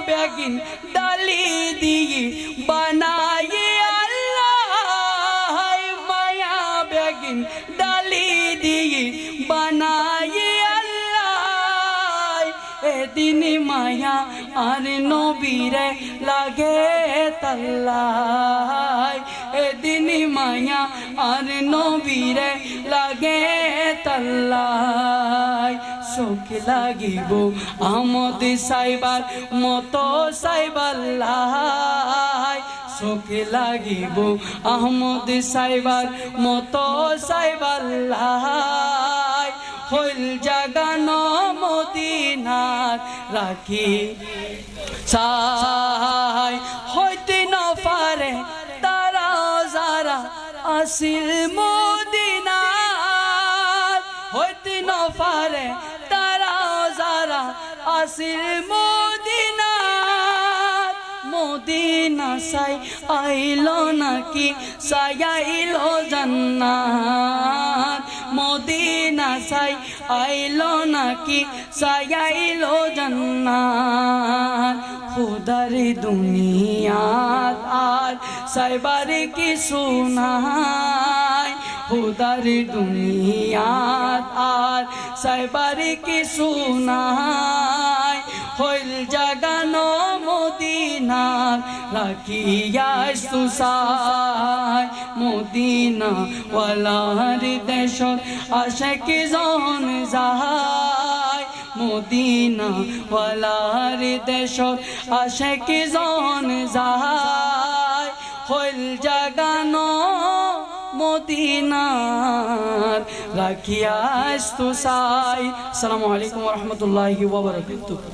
Begin ডালি দিয়ে বানায়ে আল্লাহ মায়া begin ডালি দিয়ে বানায়ে আল্লাহ এদিন মায়া আর নবীরে লাগে তাল্লাই এদিন মায়া আর নবীরে লাগে তাল্লাই শোক লাগিব আমদ সাইবার মতো সাইবাল্লাই শোক লাগিব আহমদ সাইবার মতো সাইবাল্লাই হইল জাগানো মদিনার রাখি সাই হইতে ন পারে তারা যারা আসিল মদিনার হইতে ন পারে তারা যারা আসিল মদিনার মদিনা সাই আইলো নাকি সাই আইলো জান্নাত মদিনা সাই আইলো নাকি সাই আইলো জান্নাত খুদার দুনিয়াত আর সাইবার কি সুনাই খুদার দুনিয়াত আর সাইবার কি সুনাই হইল জাগানো মদিনার রাখিয়াস তুসাই মদিনা ওয়ালার দেশত আশিক জন যাহাই মদিনা ওয়ালার দেশত আশিক জন যাহাই হইল জাগানো মদিনার রাখিয়াস তুসাই। আসসালামু আলাইকুম ওয়া রাহমাতুল্লাহি ওয়া বারাকাতুহু।